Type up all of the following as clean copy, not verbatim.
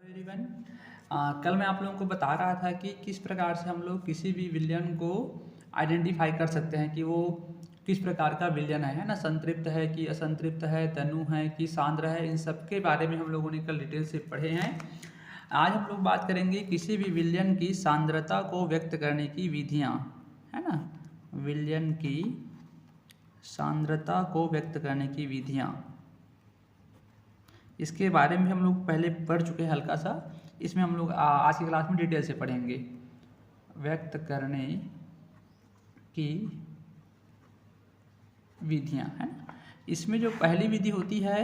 Everyone, कल मैं आप लोगों को बता रहा था कि किस प्रकार से हम लोग किसी भी विलयन को आइडेंटिफाई कर सकते हैं कि वो किस प्रकार का विलयन है ना। संतृप्त है कि असंतृप्त है, तनु है कि सांद्र है, इन सब के बारे में हम लोगों ने कल डिटेल से पढ़े हैं। आज हम लोग बात करेंगे किसी भी विलयन की सांद्रता को व्यक्त करने की विधियाँ, है ना। विलयन की सांद्रता को व्यक्त करने की विधियाँ, इसके बारे में हम लोग पहले पढ़ चुके हैं हल्का सा। इसमें हम लोग आज की क्लास में डिटेल से पढ़ेंगे। व्यक्त करने की विधियां, है ना। इसमें जो पहली विधि होती है,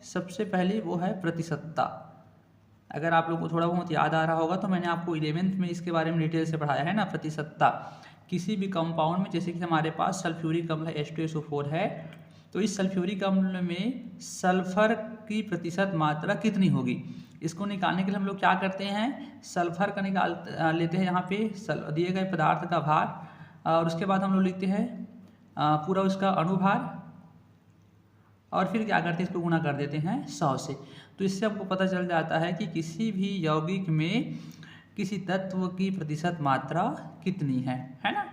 सबसे पहले वो है प्रतिशतता। अगर आप लोग को थोड़ा बहुत याद आ रहा होगा तो मैंने आपको 11वीं में इसके बारे में डिटेल से पढ़ाया है ना। प्रतिशतता किसी भी कंपाउंड में, जैसे कि हमारे पास सल्फ्यूरिक अम्ल है H2SO4 है, तो इस सल्फ्यूरिक अम्ल में सल्फर की प्रतिशत मात्रा कितनी होगी, इसको निकालने के लिए हम लोग क्या करते हैं, सल्फर का निकाल लेते हैं यहाँ पे दिए गए पदार्थ का भार, और उसके बाद हम लोग लिखते हैं पूरा उसका अणुभार, और फिर क्या करते हैं, इसको गुणा कर देते हैं 100 से। तो इससे हमको पता चल जाता है कि किसी भी यौगिक में किसी तत्व की प्रतिशत मात्रा कितनी है ना।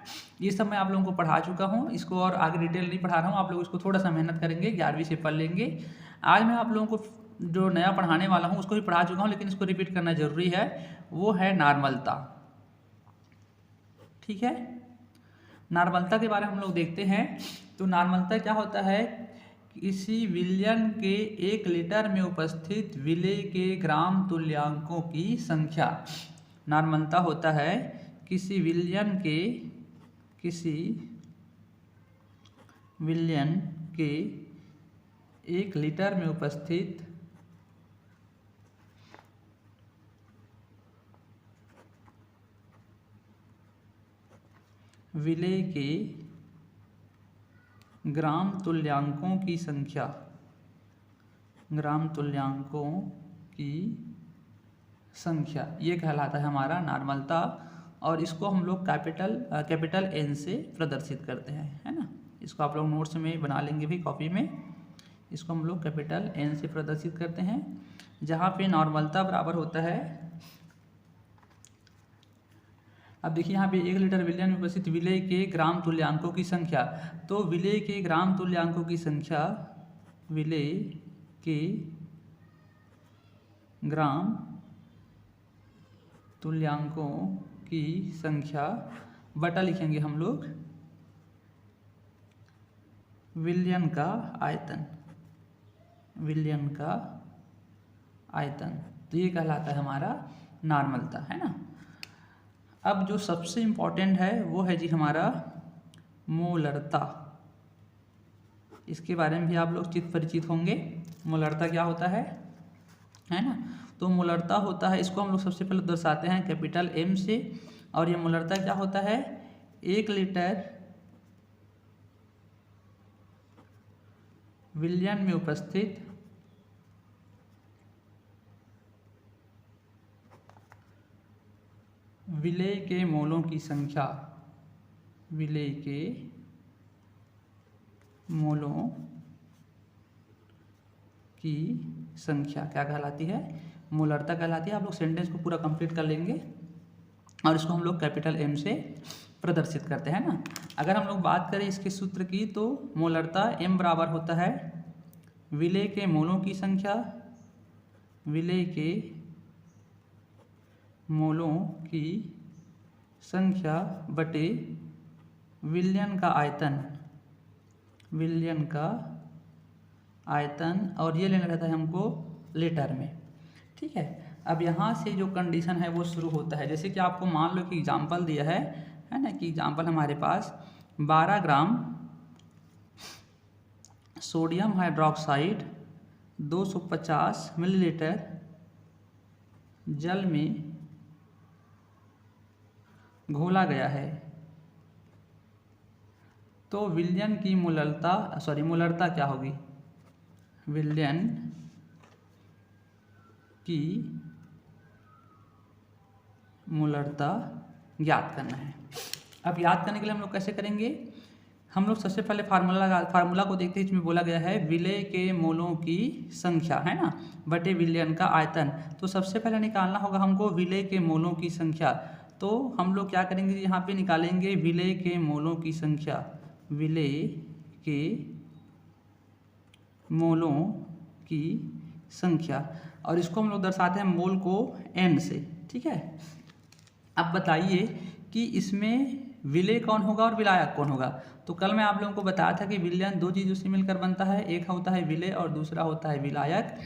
ये सब मैं आप लोगों को पढ़ा चुका हूँ, इसको और आगे डिटेल नहीं पढ़ा रहा हूँ। आप लोग इसको थोड़ा सा मेहनत करेंगे, 11वीं से पढ़ लेंगे। आज मैं आप लोगों को जो नया पढ़ाने वाला हूँ उसको भी पढ़ा चुका हूँ, लेकिन इसको रिपीट करना जरूरी है। वो है नॉर्मलता। ठीक है, नॉर्मलता के बारे में हम लोग देखते हैं। तो नॉर्मलता क्या होता है, किसी विलयन के 1 लीटर में उपस्थित विलेय के ग्राम तुल्यांकों की संख्या। नॉर्मलता होता है किसी विलयन के 1 लीटर में उपस्थित विलेय के ग्राम तुल्यांकों की संख्या, ग्राम तुल्यांकों की संख्या, ये कहलाता है हमारा नॉर्मलता। और इसको हम लोग कैपिटल N से प्रदर्शित करते हैं, है ना। इसको आप लोग नोट्स में बना लेंगे भी, कॉपी में। इसको हम लोग कैपिटल N से प्रदर्शित करते हैं, जहाँ पे नॉर्मलता बराबर होता है। अब देखिए यहाँ पे 1 लीटर विलयन में उपस्थित विलेय के ग्राम तुल्यांकों की संख्या। तो विलेय के ग्राम तुल्यांकों की संख्या, विलेय के ग्राम तुल्यांकों की संख्या बटा लिखेंगे हम लोग विलयन का आयतन, विलयन का आयतन। तो ये कहलाता है हमारा नॉर्मलता, है ना। अब जो सबसे इम्पोर्टेंट है वो है जी हमारा मोलरता। इसके बारे में भी आप लोग परिचित होंगे। मोलरता क्या होता है ना। तो मोलरता होता है, इसको हम लोग सबसे पहले दर्शाते हैं कैपिटल M से। और ये मोलरता क्या होता है, 1 लीटर विलयन में उपस्थित विलेय के मोलों की संख्या, विलेय के मोलों की संख्या क्या कहलाती है, मोलरता कहलाती है। आप लोग सेंटेंस को पूरा कंप्लीट कर लेंगे, और इसको हम लोग कैपिटल M से प्रदर्शित करते हैं ना। अगर हम लोग बात करें इसके सूत्र की, तो मोलरता M बराबर होता है विलेय के मोलों की संख्या, विलेय के मोलों की संख्या बटे विलयन का आयतन, विलयन का आयतन। और ये लेना रहता है हमको लीटर में। ठीक है, अब यहाँ से जो कंडीशन है वो शुरू होता है। जैसे कि आपको मान लो कि एग्जाम्पल दिया है ना, कि एग्जाम्पल हमारे पास 12 ग्राम सोडियम हाइड्रोक्साइड 250 मिलीलीटर जल में घोला गया है। तो विलयन की मोलरता क्या होगी, विलयन की मोलरता ज्ञात करना है। अब याद करने के लिए हम लोग कैसे करेंगे, हम लोग सबसे पहले फार्मूला को देखते हैं। इसमें बोला गया है विलय के मोलों की संख्या, है ना, बटे विलयन का आयतन। तो सबसे पहले निकालना होगा हमको विलय के मोलों की संख्या। तो हम लोग क्या करेंगे, यहाँ पे निकालेंगे विलय के मोलों की संख्या, विलय के मोलों की संख्या, और इसको हम लोग दर्शाते हैं मोल को n से। ठीक है, अब बताइए कि इसमें विलय कौन होगा और विलायक कौन होगा। तो कल मैं आप लोगों को बताया था कि विलयन दो चीज़ों से मिलकर बनता है, एक होता है विलय और दूसरा होता है विलायक।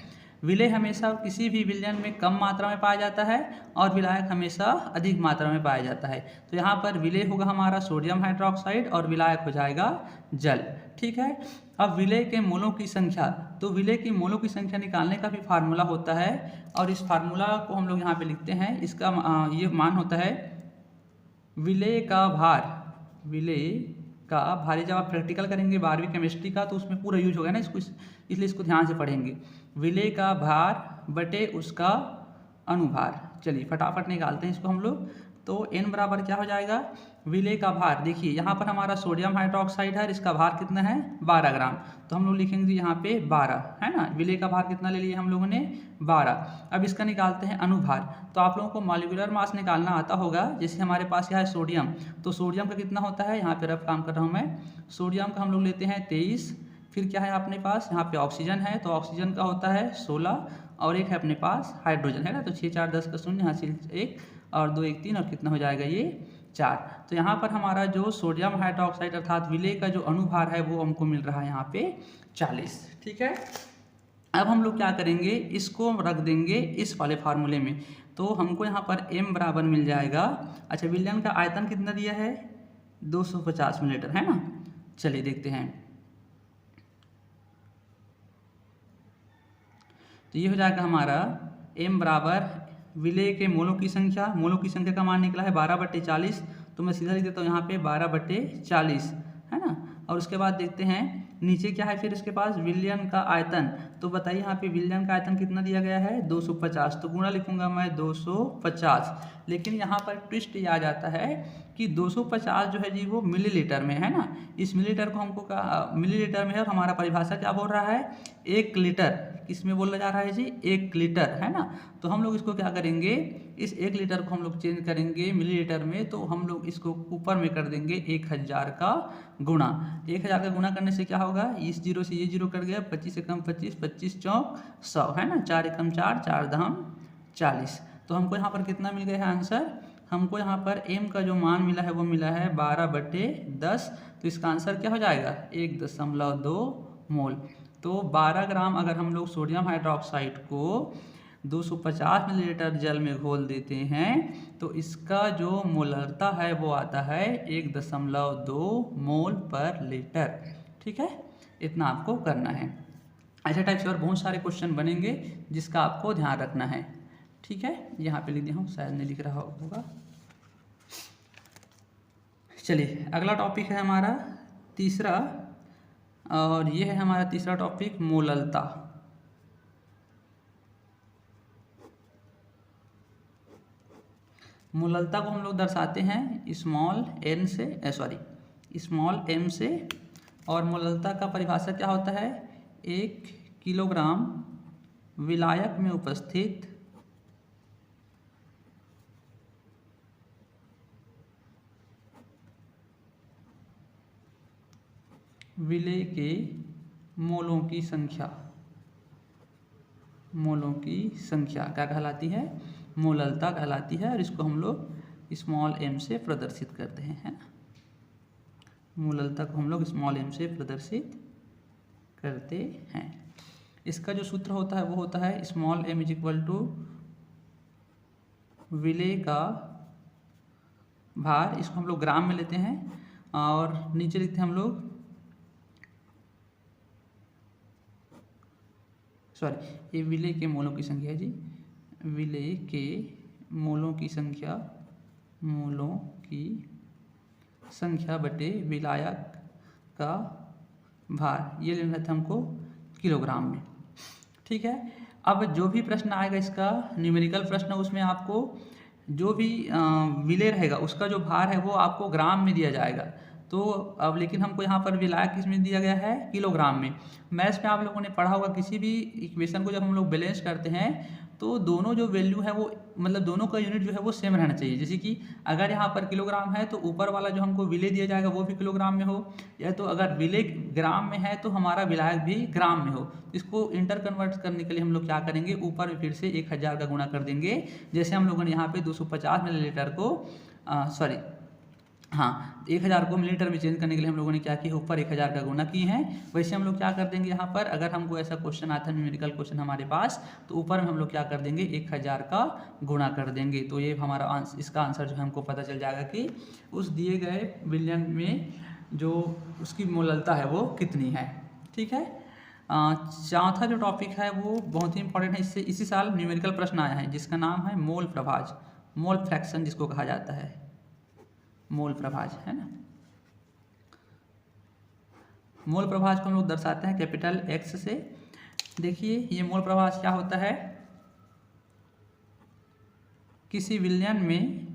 विलय हमेशा किसी भी विलयन में कम मात्रा में पाया जाता है और विलायक हमेशा अधिक मात्रा में पाया जाता है। तो यहाँ पर विलय होगा हमारा सोडियम हाइड्रोक्साइड और विलायक हो जाएगा जल। ठीक है, अब विलय के मोलों की संख्या, तो विलय की मोलों की संख्या निकालने का भी फार्मूला होता है और इस फार्मूला को हम लोग यहाँ पे लिखते हैं। इसका ये मान होता है विलय का भार, विलय का भार। जब आप प्रैक्टिकल करेंगे 12वीं केमिस्ट्री का तो उसमें पूरा यूज होगा ना इसको, इसलिए इसको ध्यान से पढ़ेंगे। विलय का भार बटे उसका अनुभार। चलिए फटाफट निकालते हैं इसको हम लोग। तो n बराबर क्या हो जाएगा, विलय का भार। देखिए यहाँ पर हमारा सोडियम हाइड्रोक्साइड है, इसका भार कितना है 12 ग्राम। तो हम लोग लिखेंगे यहाँ पे 12, है ना। विलय का भार कितना ले लिया हम लोगों ने 12। अब इसका निकालते हैं अनुभार। तो आप लोगों को मॉलिक्यूलर मास निकालना आता होगा। जैसे हमारे पास यहाँ है सोडियम, तो सोडियम का कितना होता है, यहाँ पे रफ काम कर रहा हूँ मैं। सोडियम का हम लोग लेते हैं 23। फिर क्या है अपने पास, यहाँ पे ऑक्सीजन है, तो ऑक्सीजन का होता है 16 और एक है अपने पास हाइड्रोजन, है ना। तो 6 4 10 का 0, यहाँ से 1 और 2 1 3 और कितना हो जाएगा ये 4। तो यहाँ पर हमारा जो सोडियम हाइड्रोक्साइड अर्थात विलय का जो अनुभार है वो हमको मिल रहा है यहाँ पे 40। ठीक है, अब हम लोग क्या करेंगे, इसको रख देंगे इस वाले फार्मूले में। तो हमको यहाँ पर m बराबर मिल जाएगा। अच्छा, विलयन का आयतन कितना दिया है 250 मिलीलीटर, है ना। चलिए देखते हैं। तो ये हो जाएगा हमारा m बराबर विलय के मोलों की संख्या। मोलों की संख्या का मान निकला है 12/40। तो मैं सीधा लिख देता हूँ यहाँ पे 12/40, है ना। और उसके बाद देखते हैं नीचे क्या है, फिर इसके पास विलयन का आयतन। तो बताइए यहाँ पे विलयन का आयतन कितना दिया गया है 250। तो गुणा लिखूंगा मैं 250। लेकिन यहाँ पर ट्विस्ट ये आ जाता है कि 250 जो है जी वो मिलीलीटर में है ना। इस मिलीलीटर को हमको मिलीलीटर में है और हमारा परिभाषा क्या बोल रहा है 1 लीटर। किसमें बोला जा रहा है जी 1 लीटर, है ना। तो हम लोग इसको क्या करेंगे, इस 1 लीटर को हम लोग चेंज करेंगे मिलीलीटर में। तो हम लोग इसको ऊपर में कर देंगे 1000 का गुणा। 1000 का गुणा करने से क्या होगा, इस जीरो से ये जीरो कट गया, 25 एकम 25, 25 चौक 100, है ना। 4 एकम 4, 4 दहम 40। तो हमको यहाँ पर कितना मिल गया है आंसर, हमको यहाँ पर m का जो मान मिला है वो मिला है 12/10। तो इसका आंसर क्या हो जाएगा 1.2 मोल। तो 12 ग्राम अगर हम लोग सोडियम हाइड्रोक्साइड को 250 मिलीलीटर जल में घोल देते हैं तो इसका जो मोलरता है वो आता है 1.2 मोल पर लीटर। ठीक है, इतना आपको करना है। ऐसे टाइप से और बहुत सारे क्वेश्चन बनेंगे जिसका आपको ध्यान रखना है। ठीक है, यहाँ पे लिख दिया हूँ, शायद नहीं लिख रहा होगा। चलिए अगला टॉपिक है हमारा तीसरा, और ये है हमारा तीसरा टॉपिक मोललता। मोललता को हम लोग दर्शाते हैं स्मॉल m से। और मोललता का परिभाषा क्या होता है, 1 किलोग्राम विलायक में उपस्थित विलय के मोलों की संख्या। मोलों की संख्या क्या कहलाती है, मोललता कहलाती है। और इसको हम लोग स्मॉल m से प्रदर्शित करते हैं, है ना। मोललता को हम लोग स्मॉल m से प्रदर्शित करते हैं। इसका जो सूत्र होता है वो होता है स्मॉल m = विलय का भार। इसको हम लोग ग्राम में लेते हैं और नीचे लिखते हैं हम लोग ये विलय के मोलों की संख्या है जी, विलय के मोलों की संख्या बटे विलायक का भार। ये लेना था हमको किलोग्राम में। ठीक है, अब जो भी प्रश्न आएगा इसका न्यूमेरिकल प्रश्न, उसमें आपको जो भी विलय रहेगा उसका जो भार है वो आपको ग्राम में दिया जाएगा। तो अब लेकिन हमको यहाँ पर विलायक किस में दिया गया है, किलोग्राम में। मैथ्स में आप लोगों ने पढ़ा होगा, किसी भी इक्वेशन को जब हम लोग बैलेंस करते हैं तो दोनों जो वैल्यू है वो मतलब दोनों का यूनिट जो है वो सेम रहना चाहिए। जैसे कि अगर यहाँ पर किलोग्राम है तो ऊपर वाला जो हमको विले दिया जाएगा वो भी किलोग्राम में हो, या तो अगर विले ग्राम में है तो हमारा विलायक भी ग्राम में हो। इसको इंटर कन्वर्ट करने के लिए हम लोग क्या करेंगे, ऊपर में फिर से 1000 का गुणा कर देंगे। जैसे हम लोगों ने यहाँ पे 250 मिलीलीटर को 1000 को मिलीलीटर में चेंज करने के लिए हम लोगों ने क्या किया, ऊपर 1000 का गुना किए हैं। वैसे हम लोग क्या कर देंगे यहाँ पर, अगर हमको ऐसा क्वेश्चन आता है न्यूमेरिकल क्वेश्चन हमारे पास, तो ऊपर में हम लोग क्या कर देंगे, 1000 का गुणा कर देंगे। तो ये हमारा इसका आंसर जो है हमको पता चल जाएगा कि उस दिए गए बिलियन में जो उसकी मोललता है वो कितनी है। ठीक है। चौथा जो टॉपिक है वो बहुत ही इंपॉर्टेंट है, इससे इसी साल न्यूमेरिकल प्रश्न आया है, जिसका नाम है मोल प्रभाज, मोल फ्रैक्शन जिसको कहा जाता है, मोल प्रभाज, है ना। मोल प्रभाज को हम लोग दर्शाते हैं कैपिटल एक्स से। देखिए ये मोल प्रभाज क्या होता है, किसी विलयन में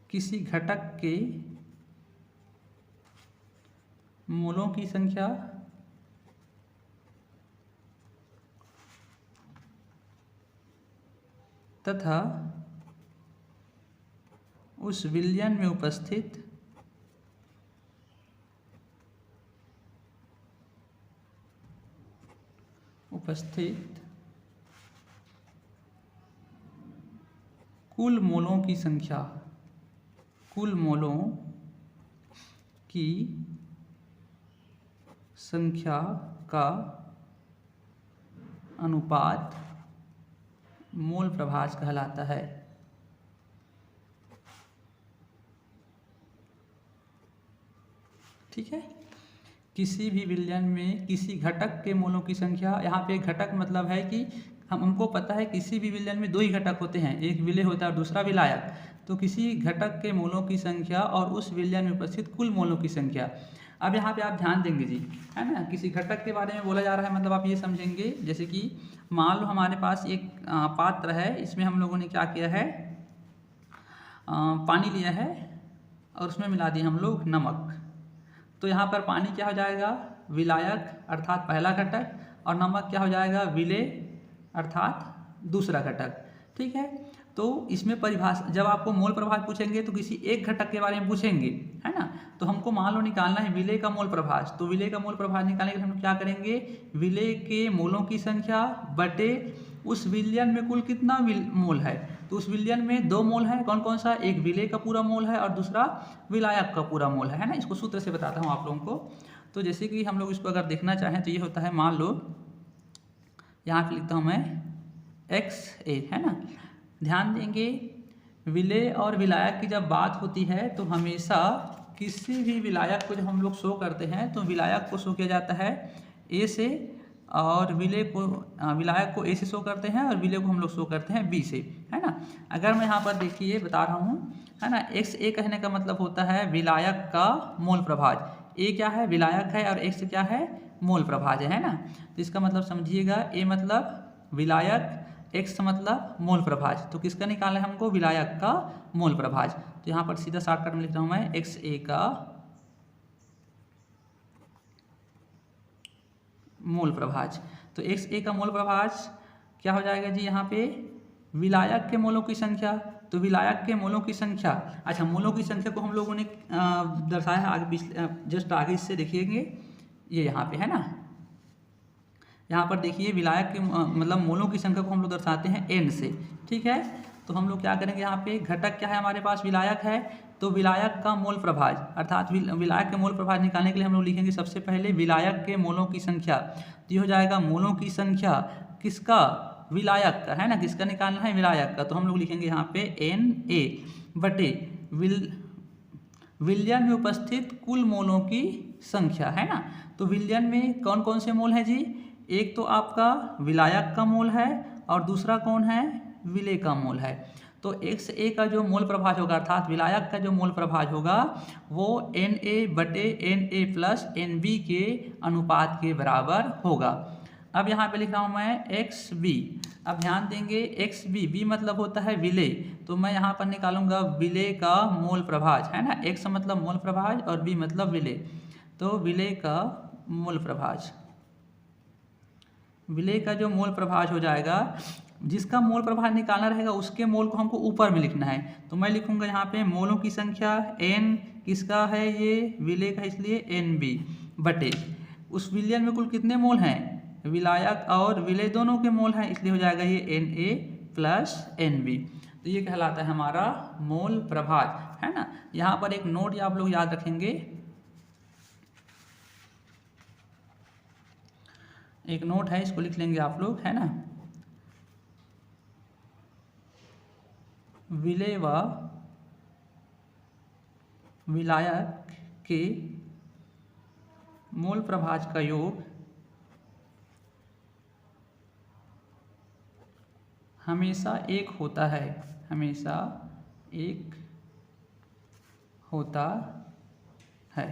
किसी घटक के मोलों की संख्या तथा उस विलयन में उपस्थित कुल मोलों की संख्या, कुल मोलों की संख्या का अनुपात मोल प्रभाज कहलाता है। ठीक है। किसी भी विलयन में किसी घटक के मोलों की संख्या, यहाँ पे घटक मतलब है कि हमको पता है किसी भी विलयन में दो ही घटक होते हैं, एक विलेय होता है और दूसरा विलायक। तो किसी घटक के मोलों की संख्या और उस विलयन में उपस्थित कुल मोलों की संख्या। अब यहाँ पे आप ध्यान देंगे जी, है ना, किसी घटक के बारे में बोला जा रहा है, मतलब आप ये समझेंगे जैसे कि मान लो हमारे पास एक पात्र है, इसमें हम लोगों ने क्या किया है, पानी लिया है और उसमें मिला दिए हम लोग नमक। तो यहाँ पर पानी क्या हो जाएगा, विलायक अर्थात पहला घटक, और नमक क्या हो जाएगा, विलेय अर्थात दूसरा घटक। ठीक है। तो इसमें परिभाषा, जब आपको मोल प्रभाज पूछेंगे तो किसी एक घटक के बारे में पूछेंगे, है ना, तो हमको मान लो निकालना है विलेय का मोल प्रभाज। तो विलेय का मोल प्रभाज निकालने के लिए हम क्या करेंगे, विलेय के मोलों की संख्या बटे उस विलयन में कुल कितना मोल है। तो उस विलयन में दो मोल है, कौन कौन सा, एक विलेय का पूरा मोल है और दूसरा विलायक का पूरा मोल है ना। इसको सूत्र से बताता हूँ आप लोगों को। तो जैसे कि हम लोग इसको अगर देखना चाहें तो ये होता है, मान लो यहाँ पे लिखता हूँ मैं XA, है ना। ध्यान देंगे विलेय और विलायक की जब बात होती है तो हमेशा किसी भी विलायक को जब हम लोग शो करते हैं तो विलायक को शो किया जाता है A से, और विलायक को A से शो करते हैं और विलेय को हम लोग शो करते हैं B से, है ना। अगर मैं यहाँ पर देखिए बता रहा हूँ, है ना, XA कहने का मतलब होता है विलायक का मोल प्रभाज। A क्या है, विलायक है, और X क्या है, मोल प्रभाज है ना। तो इसका मतलब समझिएगा, A मतलब विलायक, X मतलब मोल प्रभाज। तो किसका निकालना है हमको, विलायक का मोल प्रभाज। तो यहाँ पर सीधा शॉर्टकट में लिख रहा हूँ मैं XA का मोल प्रभाज। तो XA का मोल प्रभाज क्या हो जाएगा जी, यहाँ पे विलायक के मोलों की संख्या। तो विलायक के मोलों की संख्या, अच्छा मोलों की संख्या को हम लोगों ने दर्शाया है आगे, जस्ट आगे इससे देखिएंगे, ये यहाँ पे है ना, यहाँ पर देखिए विलायक के मतलब मोलों की संख्या को हम लोग दर्शाते हैं n से। ठीक है। तो हम लोग क्या करेंगे, यहाँ पे घटक क्या है हमारे पास, विलायक है, तो विलायक का मोल प्रभाज अर्थात विलायक के मोल प्रभाज निकालने के लिए हम लोग लिखेंगे सबसे पहले विलायक के मोलों की संख्या। तो ये हो जाएगा मोलों की संख्या किसका, विलायक का, है ना, किसका निकालना है, विलायक का। तो हम लोग लिखेंगे यहाँ पे Na बटे विलयन में उपस्थित कुल मोलों की संख्या, है ना। तो विलयन में कौन कौन से मोल हैं जी, एक तो आपका विलायक का मोल है और दूसरा कौन है, विलेय का मोल है। तो XA का जो मोल प्रभाज होगा अर्थात विलायक का जो मोल प्रभाज होगा वो Na बटे Na प्लस Nb के अनुपात के बराबर होगा। अब यहाँ पे लिख रहा हूँ मैं एक्स बी। अब ध्यान देंगे एक्स बी, बी मतलब होता है विलेय, तो मैं यहाँ पर निकालूंगा विलेय का मोल प्रभाज, है ना। एक्स मतलब मोल प्रभाज और बी मतलब विलेय, तो विलेय का मोल प्रभाज, विलेय का जो मोल प्रभाज हो जाएगा, जिसका मोल प्रभाज निकालना रहेगा उसके मोल को हमको ऊपर में लिखना है। तो मैं लिखूंगा यहाँ पे मोलों की संख्या n, किसका है ये विलेय का, इसलिए एन बी बटे उस विलयन में कुल कितने मोल हैं, विलायक और विलेय दोनों के मोल हैं, इसलिए हो जाएगा ये N A plus N B. तो ये कहलाता है हमारा मोल प्रभाज, है ना। यहाँ पर एक नोट आप लोग याद रखेंगे, एक नोट है, इसको लिख लेंगे आप लोग, है ना। विलेय व विलायक के मोल प्रभाज का योग हमेशा एक होता है, हमेशा एक होता है।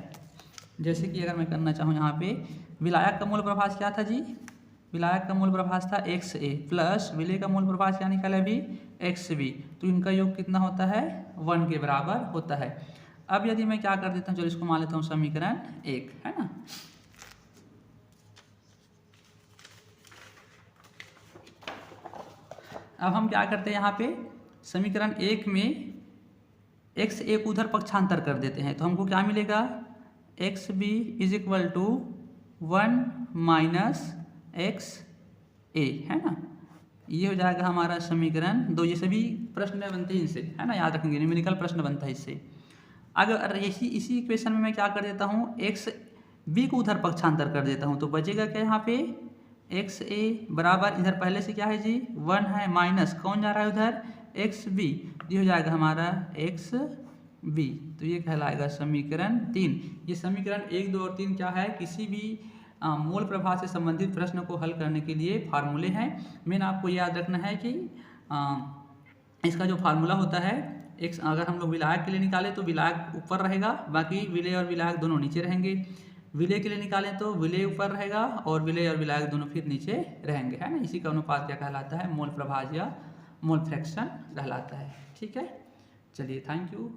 जैसे कि अगर मैं करना चाहूँ यहाँ पे, विलायक का मूल प्रभाज क्या था जी, विलायक का मूल प्रभाज था एक्स ए प्लस विलेय का मूल प्रभाज क्या निकाला अभी, एक्स बी, तो इनका योग कितना होता है, 1 के बराबर होता है। अब यदि मैं क्या कर देता हूँ, चलो इसको मान लेता हूँ समीकरण 1, है ना। अब हम क्या करते हैं यहाँ पे, समीकरण 1 में एक्स ए को उधर पक्षांतर कर देते हैं, तो हमको क्या मिलेगा, X B is equal to 1 minus X A, है ना। ये हो जाएगा हमारा समीकरण 2। ये सभी प्रश्न बनते हैं इनसे, है ना, याद रखेंगे, न्यूमेरिकल प्रश्न बनता है इससे। अगर इसी इक्वेशन में मैं क्या कर देता हूँ, एक्स बी को उधर पक्षांतर कर देता हूँ, तो बचेगा क्या यहाँ पे, एक्स ए बराबर इधर पहले से क्या है जी 1 है, माइनस कौन जा रहा है उधर, एक्स बी, ये हो जाएगा हमारा एक्स बी। तो ये कहलाएगा समीकरण 3। ये समीकरण 1, 2 और 3 क्या है, किसी भी मोल प्रभाज से संबंधित प्रश्न को हल करने के लिए फार्मूले हैं। मेन आपको याद रखना है कि इसका जो फार्मूला होता है, एक अगर हम लोग विलायक के लिए निकालें तो विलायक ऊपर रहेगा, बाकी विलेय और विलायक दोनों नीचे रहेंगे। विलेय के लिए निकालें तो विलेय ऊपर रहेगा और विलेय और विलायक दोनों फिर नीचे रहेंगे, है ना। इसी का अनुपात क्या कहलाता है, मोल प्रभाज या मोल फ्रैक्शन कहलाता है। ठीक है, चलिए, थैंक यू।